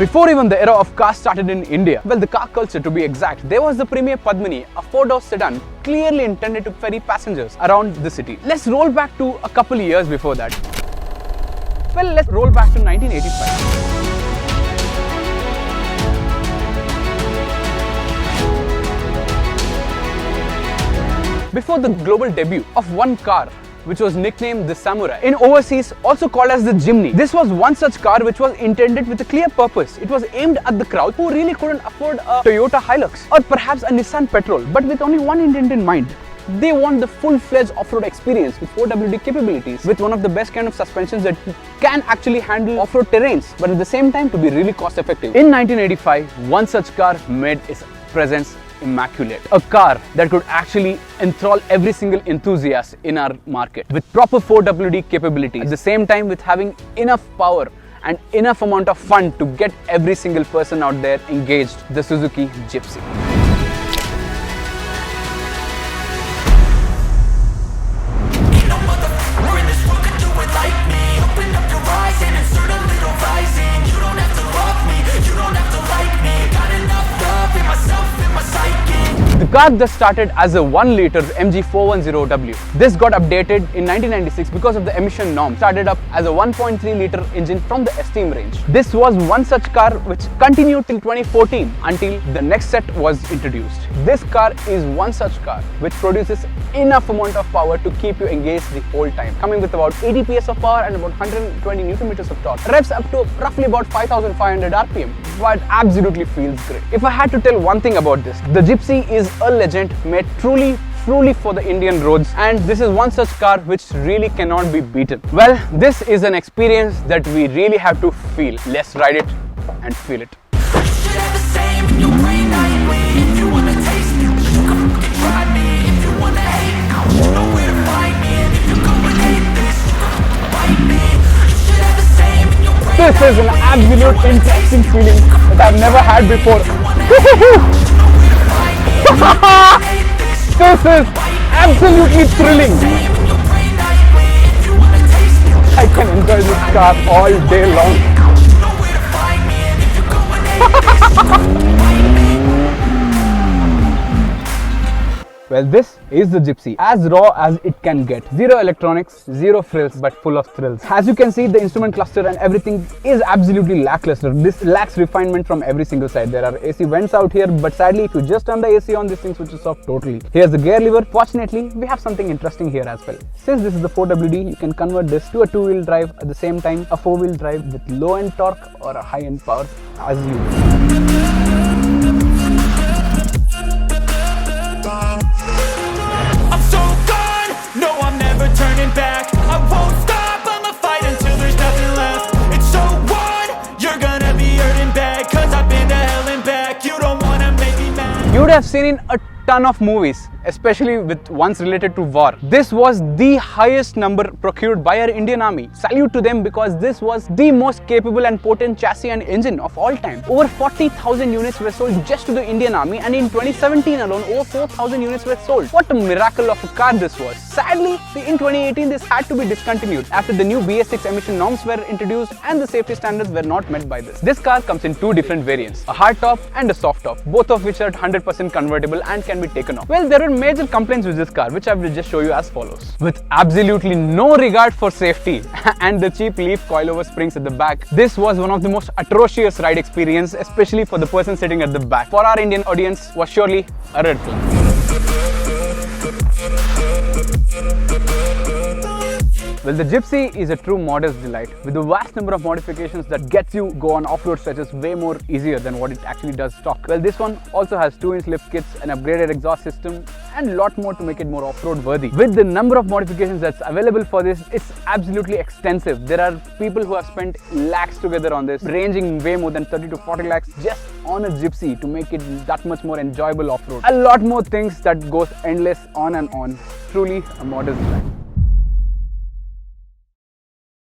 Before even the era of cars started in India, well, the car culture to be exact, there was the premier Padmini, a four-door sedan clearly intended to ferry passengers around the city. Let's roll back to a couple years before that. Well, let's roll back to 1985. Before the global debut of one car, which was nicknamed the Samurai, in overseas also called as the Jimny. This was one such car which was intended with a clear purpose. It was aimed at the crowd who really couldn't afford a Toyota Hilux or perhaps a Nissan Petrol, but with only one intent in mind. They want the full-fledged off-road experience with 4WD capabilities, with one of the best kind of suspensions that can actually handle off-road terrains, but at the same time to be really cost-effective. In 1985, one such car made its presence immaculate. A car that could actually enthrall every single enthusiast in our market with proper 4WD capabilities, at the same time with having enough power and enough amount of fun to get every single person out there engaged, the Suzuki Gypsy. The car that started as a 1-liter MG410W. This got updated in 1996 because of the emission norm. Started up as a 1.3-liter engine from the Esteem range. This was one such car which continued till 2014 until the next set was introduced. This car is one such car which produces enough amount of power to keep you engaged the whole time. Coming with about 80 PS of power and about 120 Nm of torque. Revs up to roughly about 5,500 RPM, but absolutely feels great. If I had to tell one thing about this, the Gypsy is a legend made truly for the Indian roads, and this is one such car which really cannot be beaten. Well, this is an experience that we really have to feel. Let's ride it and feel it. This is an absolute interesting feeling that I've never had before. This is absolutely thrilling. I can enjoy this car all day long. Well, this is the Gypsy, as raw as it can get. Zero electronics, zero frills, but full of thrills. As you can see, the instrument cluster and everything is absolutely lackluster. This lacks refinement from every single side. There are AC vents out here, but sadly, if you just turn the AC on, this thing switches off totally. Here's the gear lever. Fortunately, we have something interesting here as well. Since this is the 4WD, you can convert this to a two-wheel drive, at the same time a four-wheel drive with low-end torque or a high-end power as you wish. Turning back, I won't stop, I'ma fight until there's nothing left. It's so on, you're gonna be hurting bad, cause I've been to hell and back. You don't wanna make me mad. You would have seen in a ton of movies, especially with ones related to war. This was the highest number procured by our Indian Army. Salute to them, because this was the most capable and potent chassis and engine of all time. Over 40,000 units were sold just to the Indian Army, and in 2017 alone, over 4,000 units were sold. What a miracle of a car this was. Sadly, in 2018, this had to be discontinued after the new BS6 emission norms were introduced and the safety standards were not met by this. This car comes in two different variants, a hard top and a soft top, both of which are 100% convertible and can be taken off. Well, there were major complaints with this car, which I will just show you as follows. With absolutely no regard for safety and the cheap leaf coilover springs at the back, this was one of the most atrocious ride experience, especially for the person sitting at the back. For our Indian audience, was surely a red flag. Well, the Gypsy is a true modest delight with a vast number of modifications that gets you go on off-road stretches way more easier than what it actually does stock. Well, this one also has 2-inch lift kits, an upgraded exhaust system, and a lot more to make it more off-road worthy. With the number of modifications that's available for this, it's absolutely extensive. There are people who have spent lakhs together on this, ranging way more than 30 to 40 lakhs just on a Gypsy to make it that much more enjoyable off-road. A lot more things that goes endless on and on. Truly a modest design.